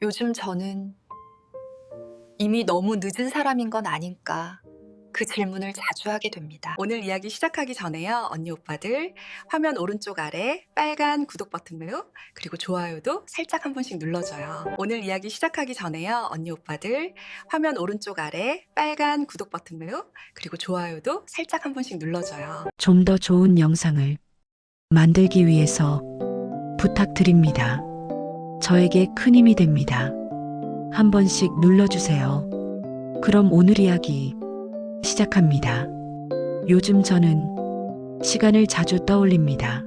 요즘 저는 이미 너무 늦은 사람인 건 아닌가 그 질문을 자주 하게 됩니다. 오늘 이야기 시작하기 전에요. 언니 오빠들 화면 오른쪽 아래 빨간 구독 버튼으로 그리고 좋아요도 살짝 한 번씩 눌러줘요. 오늘 이야기 시작하기 전에요. 언니 오빠들 화면 오른쪽 아래 빨간 구독 버튼으로 그리고 좋아요도 살짝 한 번씩 눌러줘요. 좀 더 좋은 영상을 만들기 위해서 부탁드립니다. 저에게 큰 힘이 됩니다. 한 번씩 눌러주세요. 그럼 오늘 이야기 시작합니다. 요즘 저는 시간을 자주 떠올립니다.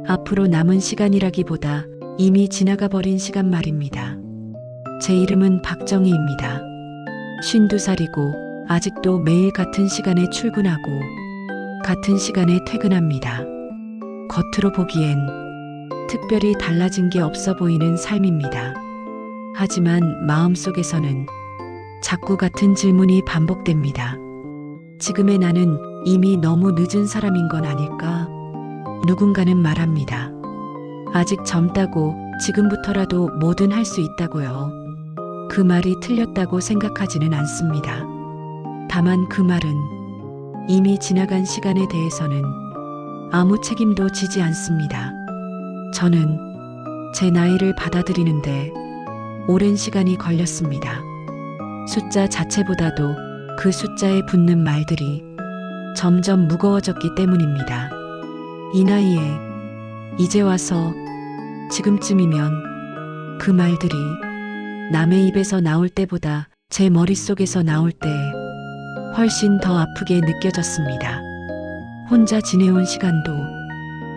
앞으로 남은 시간이라기보다 이미 지나가 버린 시간 말입니다. 제 이름은 박정희입니다. 52살이고 아직도 매일 같은 시간에 출근하고 같은 시간에 퇴근합니다. 겉으로 보기엔 특별히 달라진 게 없어 보이는 삶입니다. 하지만 마음속에서는 자꾸 같은 질문이 반복됩니다. 지금의 나는 이미 너무 늦은 사람인 건 아닐까? 누군가는 말합니다. 아직 젊다고 지금부터라도 뭐든 할 수 있다고요. 그 말이 틀렸다고 생각하지는 않습니다. 다만 그 말은 이미 지나간 시간에 대해서는 아무 책임도 지지 않습니다. 저는 제 나이를 받아들이는데 오랜 시간이 걸렸습니다. 숫자 자체보다도 그 숫자에 붙는 말들이 점점 무거워졌기 때문입니다. 이 나이에 이제 와서 지금쯤이면 그 말들이 남의 입에서 나올 때보다 제 머릿속에서 나올 때 훨씬 더 아프게 느껴졌습니다. 혼자 지내온 시간도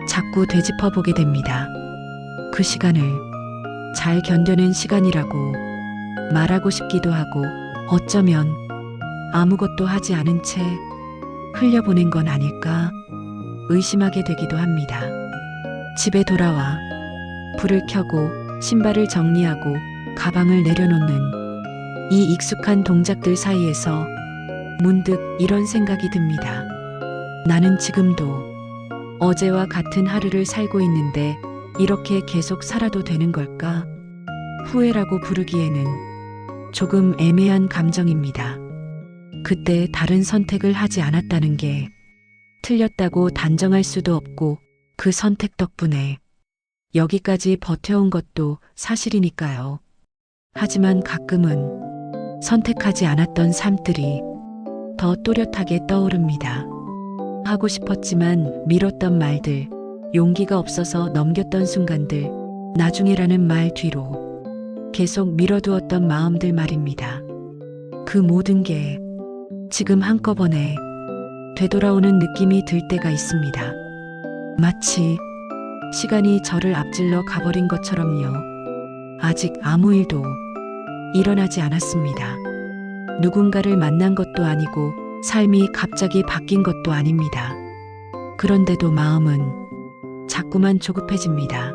자꾸 되짚어보게 됩니다. 그 시간을 잘 견뎌낸 시간이라고 말하고 싶기도 하고 어쩌면 아무것도 하지 않은 채 흘려보낸 건 아닐까 의심하게 되기도 합니다. 집에 돌아와 불을 켜고 신발을 정리하고 가방을 내려놓는 이 익숙한 동작들 사이에서 문득 이런 생각이 듭니다. 나는 지금도 어제와 같은 하루를 살고 있는데 이렇게 계속 살아도 되는 걸까? 후회라고 부르기에는 조금 애매한 감정입니다. 그때 다른 선택을 하지 않았다는 게 틀렸다고 단정할 수도 없고 그 선택 덕분에 여기까지 버텨온 것도 사실이니까요. 하지만 가끔은 선택하지 않았던 삶들이 더 또렷하게 떠오릅니다. 하고 싶었지만 미뤘던 말들, 용기가 없어서 넘겼던 순간들, 나중에라는 말 뒤로 계속 미뤄두었던 마음들 말입니다. 그 모든 게 지금 한꺼번에 되돌아오는 느낌이 들 때가 있습니다. 마치 시간이 저를 앞질러 가버린 것처럼요. 아직 아무 일도 일어나지 않았습니다. 누군가를 만난 것도 아니고 삶이 갑자기 바뀐 것도 아닙니다. 그런데도 마음은 자꾸만 조급해집니다.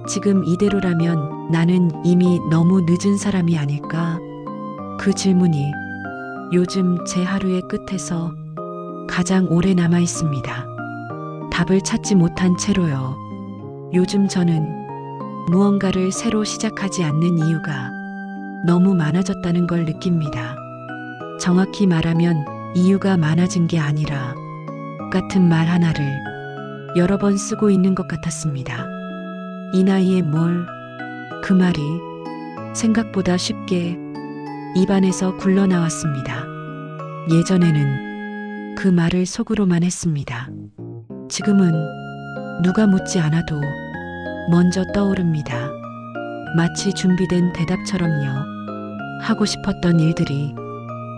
지금 이대로라면 나는 이미 너무 늦은 사람이 아닐까? 그 질문이 요즘 제 하루의 끝에서 가장 오래 남아 있습니다. 답을 찾지 못한 채로요. 요즘 저는 무언가를 새로 시작하지 않는 이유가 너무 많아졌다는 걸 느낍니다. 정확히 말하면 이유가 많아진 게 아니라 같은 말 하나를 여러 번 쓰고 있는 것 같았습니다. 이 나이에 뭘? 그 말이 생각보다 쉽게 입안에서 굴러나왔습니다. 예전에는 그 말을 속으로만 했습니다. 지금은 누가 묻지 않아도 먼저 떠오릅니다. 마치 준비된 대답처럼요. 하고 싶었던 일들이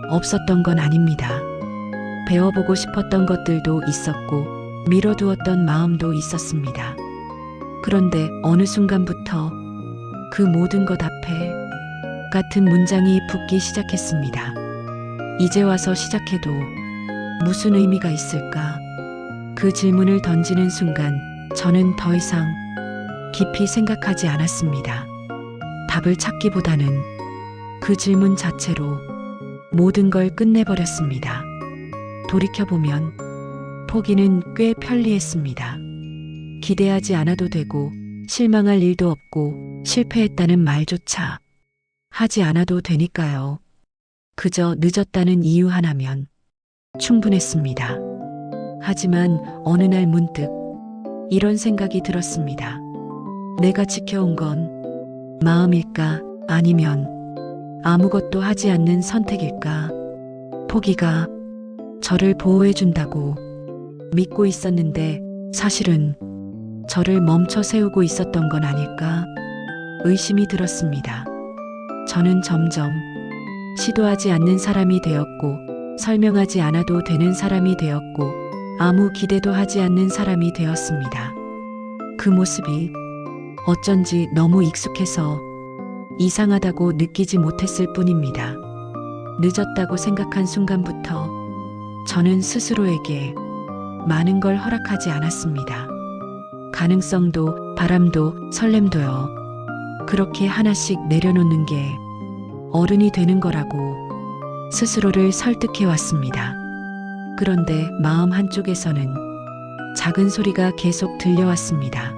없었던 건 아닙니다. 배워보고 싶었던 것들도 있었고 미뤄두었던 마음도 있었습니다. 그런데 어느 순간부터 그 모든 것 앞에 같은 문장이 붙기 시작했습니다. 이제 와서 시작해도 무슨 의미가 있을까? 그 질문을 던지는 순간 저는 더 이상 깊이 생각하지 않았습니다. 답을 찾기보다는 그 질문 자체로 모든 걸 끝내버렸습니다. 돌이켜보면 포기는 꽤 편리했습니다. 기대하지 않아도 되고 실망할 일도 없고 실패했다는 말조차 하지 않아도 되니까요. 그저 늦었다는 이유 하나면 충분했습니다. 하지만 어느 날 문득 이런 생각이 들었습니다. 내가 지켜온 건 마음일까? 아니면 아무것도 하지 않는 선택일까? 포기가 저를 보호해준다고 믿고 있었는데 사실은 저를 멈춰 세우고 있었던 건 아닐까? 의심이 들었습니다. 저는 점점 시도하지 않는 사람이 되었고, 설명하지 않아도 되는 사람이 되었고, 아무 기대도 하지 않는 사람이 되었습니다. 그 모습이 어쩐지 너무 익숙해서 이상하다고 느끼지 못했을 뿐입니다. 늦었다고 생각한 순간부터 저는 스스로에게 많은 걸 허락하지 않았습니다. 가능성도, 바람도, 설렘도요. 그렇게 하나씩 내려놓는 게 어른이 되는 거라고 스스로를 설득해 왔습니다. 그런데 마음 한쪽에서는 작은 소리가 계속 들려왔습니다.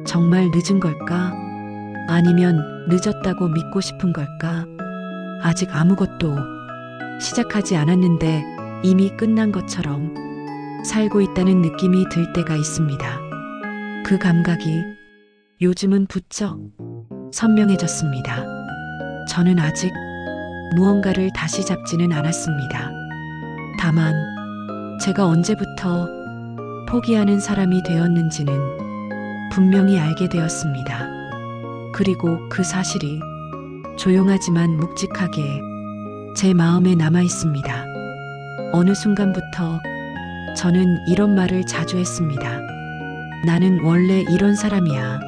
정말 늦은 걸까? 아니면 늦었다고 믿고 싶은 걸까? 아직 아무것도 시작하지 않았는데 이미 끝난 것처럼 살고 있다는 느낌이 들 때가 있습니다. 그 감각이 요즘은 부쩍 선명해졌습니다. 저는 아직 무언가를 다시 잡지는 않았습니다. 다만 제가 언제부터 포기하는 사람이 되었는지는 분명히 알게 되었습니다. 그리고 그 사실이 조용하지만 묵직하게 제 마음에 남아 있습니다. 어느 순간부터 저는 이런 말을 자주 했습니다. 나는 원래 이런 사람이야.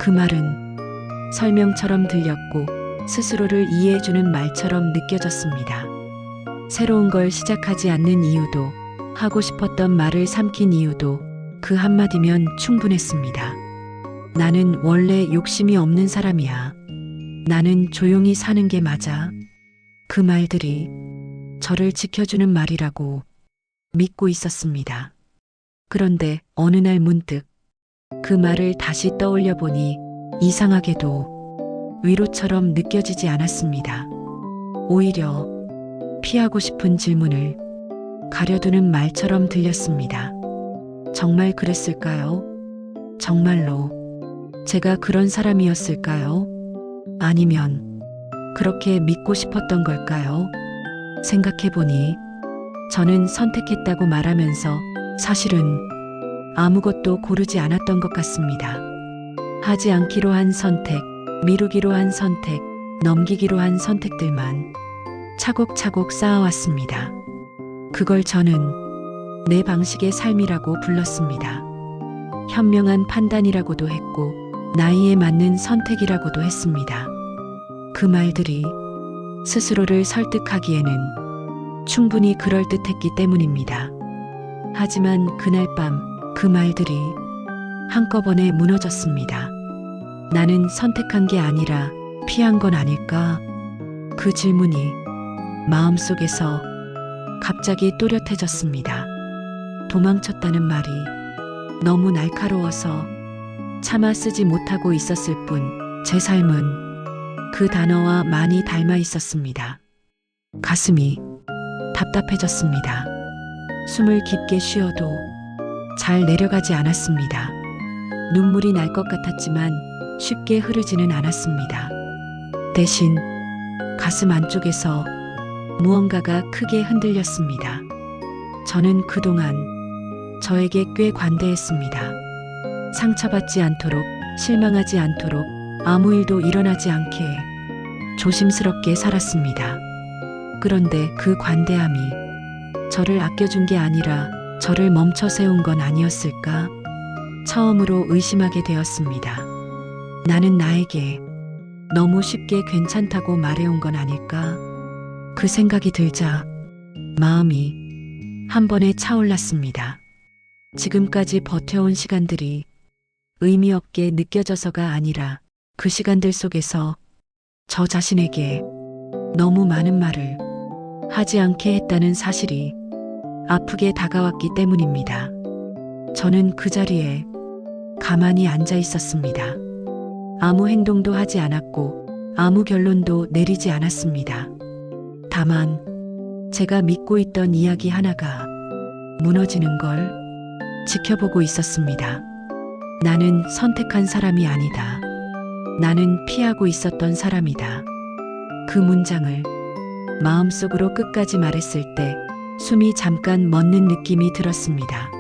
그 말은 설명처럼 들렸고 스스로를 이해해주는 말처럼 느껴졌습니다. 새로운 걸 시작하지 않는 이유도, 하고 싶었던 말을 삼킨 이유도 그 한마디면 충분했습니다. 나는 원래 욕심이 없는 사람이야. 나는 조용히 사는 게 맞아. 그 말들이 저를 지켜주는 말이라고 믿고 있었습니다. 그런데 어느 날 문득 그 말을 다시 떠올려 보니 이상하게도 위로처럼 느껴지지 않았습니다. 오히려 피하고 싶은 질문을 가려두는 말처럼 들렸습니다. 정말 그랬을까요? 정말로 제가 그런 사람이었을까요? 아니면 그렇게 믿고 싶었던 걸까요? 생각해보니 저는 선택했다고 말하면서 사실은 아무것도 고르지 않았던 것 같습니다. 하지 않기로 한 선택, 미루기로 한 선택, 넘기기로 한 선택들만 차곡차곡 쌓아왔습니다. 그걸 저는 내 방식의 삶이라고 불렀습니다. 현명한 판단이라고도 했고, 나이에 맞는 선택이라고도 했습니다. 그 말들이 스스로를 설득하기에는 충분히 그럴듯했기 때문입니다. 하지만 그날 밤 그 말들이 한꺼번에 무너졌습니다. 나는 선택한 게 아니라 피한 건 아닐까? 그 질문이 마음속에서 갑자기 또렷해졌습니다. 도망쳤다는 말이 너무 날카로워서 차마 쓰지 못하고 있었을 뿐, 제 삶은 그 단어와 많이 닮아 있었습니다. 가슴이 답답해졌습니다. 숨을 깊게 쉬어도 잘 내려가지 않았습니다. 눈물이 날 것 같았지만 쉽게 흐르지는 않았습니다. 대신 가슴 안쪽에서 무언가가 크게 흔들렸습니다. 저는 그동안 저에게 꽤 관대했습니다. 상처받지 않도록, 실망하지 않도록, 아무 일도 일어나지 않게 조심스럽게 살았습니다. 그런데 그 관대함이 저를 아껴준 게 아니라 저를 멈춰 세운 건 아니었을까? 처음으로 의심하게 되었습니다. 나는 나에게 너무 쉽게 괜찮다고 말해온 건 아닐까? 그 생각이 들자 마음이 한 번에 차올랐습니다. 지금까지 버텨온 시간들이 의미 없게 느껴져서가 아니라 그 시간들 속에서 저 자신에게 너무 많은 말을 하지 않게 했다는 사실이 아프게 다가왔기 때문입니다. 저는 그 자리에 가만히 앉아 있었습니다. 아무 행동도 하지 않았고 아무 결론도 내리지 않았습니다. 다만 제가 믿고 있던 이야기 하나가 무너지는 걸 지켜보고 있었습니다. 나는 선택한 사람이 아니다. 나는 피하고 있었던 사람이다. 그 문장을 마음속으로 끝까지 말했을 때 숨이 잠깐 멎는 느낌이 들었습니다.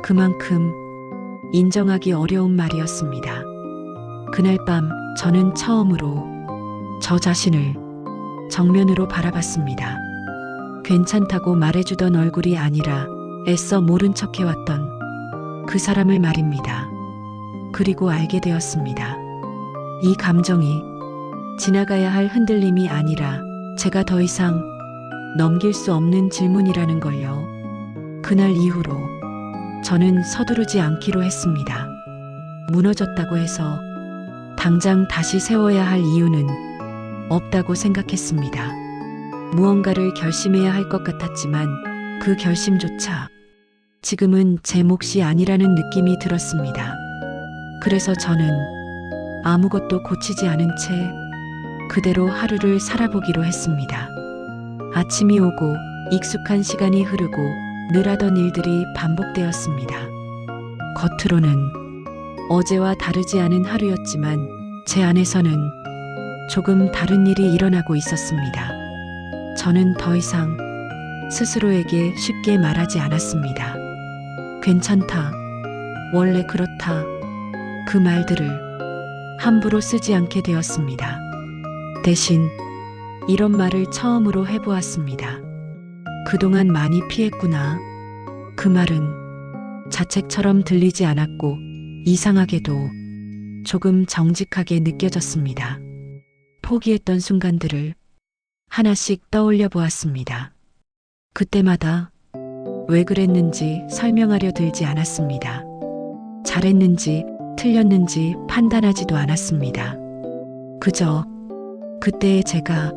그만큼 인정하기 어려운 말이었습니다. 그날 밤 저는 처음으로 저 자신을 정면으로 바라봤습니다. 괜찮다고 말해주던 얼굴이 아니라 애써 모른 척 해왔던 그 사람을 말입니다. 그리고 알게 되었습니다. 이 감정이 지나가야 할 흔들림이 아니라 제가 더 이상 넘길 수 없는 질문이라는 걸요. 그날 이후로 저는 서두르지 않기로 했습니다. 무너졌다고 해서 당장 다시 세워야 할 이유는 없다고 생각했습니다. 무언가를 결심해야 할 것 같았지만 그 결심조차 지금은 제 몫이 아니라는 느낌이 들었습니다. 그래서 저는 아무것도 고치지 않은 채 그대로 하루를 살아보기로 했습니다. 아침이 오고 익숙한 시간이 흐르고 늘 하던 일들이 반복되었습니다. 겉으로는 어제와 다르지 않은 하루였지만 제 안에서는 조금 다른 일이 일어나고 있었습니다. 저는 더 이상 스스로에게 쉽게 말하지 않았습니다. 괜찮다. 원래 그렇다. 그 말들을 함부로 쓰지 않게 되었습니다. 대신 이런 말을 처음으로 해보았습니다. 그동안 많이 피했구나. 그 말은 자책처럼 들리지 않았고 이상하게도 조금 정직하게 느껴졌습니다. 포기했던 순간들을 하나씩 떠올려 보았습니다. 그때마다 왜 그랬는지 설명하려 들지 않았습니다. 잘했는지 틀렸는지 판단하지도 않았습니다. 그저 그때의 제가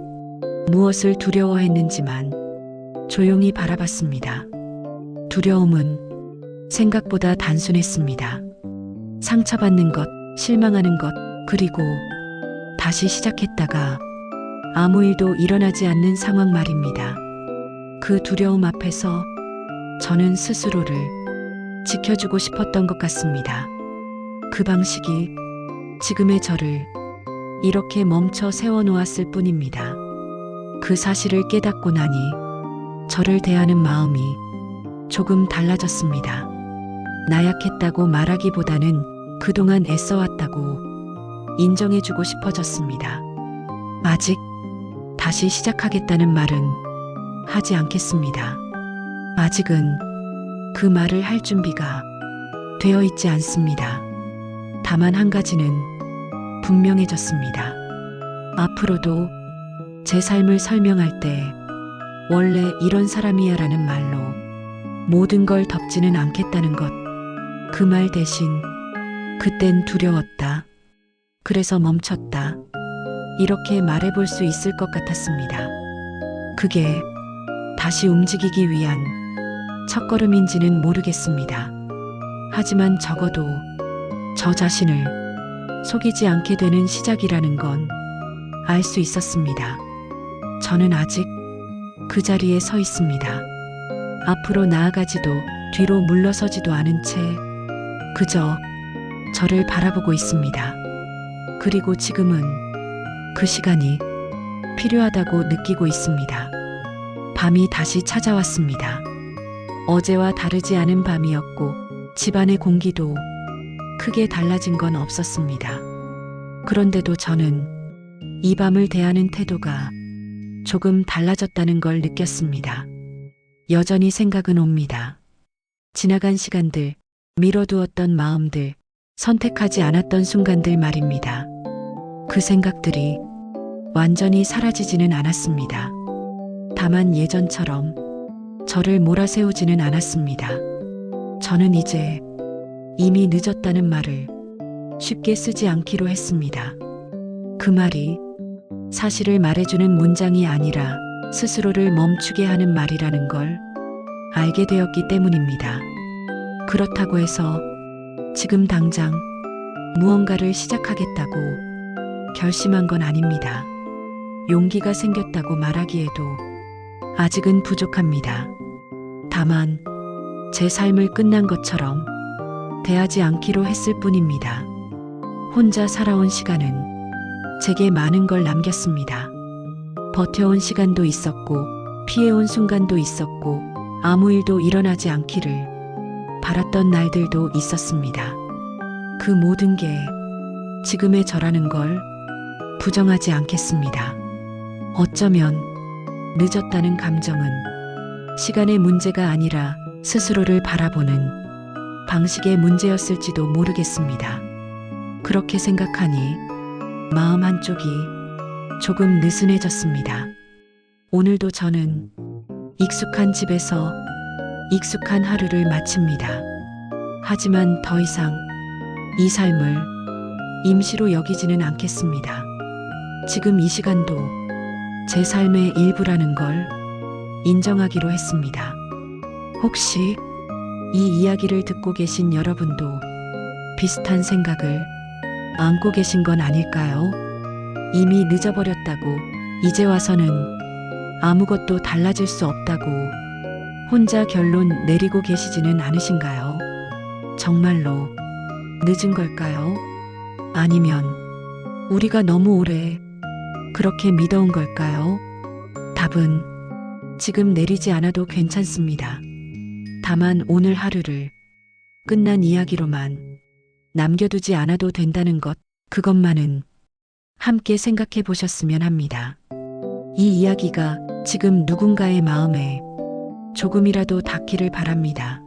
무엇을 두려워했는지만 조용히 바라봤습니다. 두려움은 생각보다 단순했습니다. 상처받는 것, 실망하는 것, 그리고 다시 시작했다가 아무 일도 일어나지 않는 상황 말입니다. 그 두려움 앞에서 저는 스스로를 지켜주고 싶었던 것 같습니다. 그 방식이 지금의 저를 이렇게 멈춰 세워놓았을 뿐입니다. 그 사실을 깨닫고 나니 저를 대하는 마음이 조금 달라졌습니다. 나약했다고 말하기보다는 그동안 애써왔다고 인정해주고 싶어졌습니다. 아직 다시 시작하겠다는 말은 하지 않겠습니다. 아직은 그 말을 할 준비가 되어 있지 않습니다. 다만 한 가지는 분명해졌습니다. 앞으로도 제 삶을 설명할 때 원래 이런 사람이야 라는 말로 모든 걸 덮지는 않겠다는 것. 그 말 대신 그땐 두려웠다. 그래서 멈췄다. 이렇게 말해볼 수 있을 것 같았습니다. 그게 다시 움직이기 위한 첫걸음인지는 모르겠습니다. 하지만 적어도 저 자신을 속이지 않게 되는 시작이라는 건 알 수 있었습니다. 저는 아직 그 자리에 서 있습니다. 앞으로 나아가지도 뒤로 물러서지도 않은 채 그저 저를 바라보고 있습니다. 그리고 지금은 그 시간이 필요하다고 느끼고 있습니다. 밤이 다시 찾아왔습니다. 어제와 다르지 않은 밤이었고 집안의 공기도 크게 달라진 건 없었습니다. 그런데도 저는 이 밤을 대하는 태도가 조금 달라졌다는 걸 느꼈습니다. 여전히 생각은 옵니다. 지나간 시간들, 미뤄두었던 마음들, 선택하지 않았던 순간들 말입니다. 그 생각들이 완전히 사라지지는 않았습니다. 다만 예전처럼 저를 몰아세우지는 않았습니다. 저는 이제 이미 늦었다는 말을 쉽게 쓰지 않기로 했습니다. 그 말이 사실을 말해주는 문장이 아니라 스스로를 멈추게 하는 말이라는 걸 알게 되었기 때문입니다. 그렇다고 해서 지금 당장 무언가를 시작하겠다고 결심한 건 아닙니다. 용기가 생겼다고 말하기에도 아직은 부족합니다. 다만 제 삶을 끝난 것처럼 대하지 않기로 했을 뿐입니다. 혼자 살아온 시간은 제게 많은 걸 남겼습니다. 버텨온 시간도 있었고 피해온 순간도 있었고 아무 일도 일어나지 않기를 바랐던 날들도 있었습니다. 그 모든 게 지금의 저라는 걸 부정하지 않겠습니다. 어쩌면 늦었다는 감정은 시간의 문제가 아니라 스스로를 바라보는 방식의 문제였을지도 모르겠습니다. 그렇게 생각하니 마음 한쪽이 조금 느슨해졌습니다. 오늘도 저는 익숙한 집에서 익숙한 하루를 마칩니다. 하지만 더 이상 이 삶을 임시로 여기지는 않겠습니다. 지금 이 시간도 제 삶의 일부라는 걸 인정하기로 했습니다. 혹시 이 이야기를 듣고 계신 여러분도 비슷한 생각을 안고 계신 건 아닐까요? 이미 늦어버렸다고 이제 와서는 아무것도 달라질 수 없다고 혼자 결론 내리고 계시지는 않으신가요? 정말로 늦은 걸까요? 아니면 우리가 너무 오래 그렇게 믿어온 걸까요? 답은 지금 내리지 않아도 괜찮습니다. 다만 오늘 하루를 끝난 이야기로만 남겨두지 않아도 된다는 것, 그것만은 함께 생각해 보셨으면 합니다. 이 이야기가 지금 누군가의 마음에 조금이라도 닿기를 바랍니다.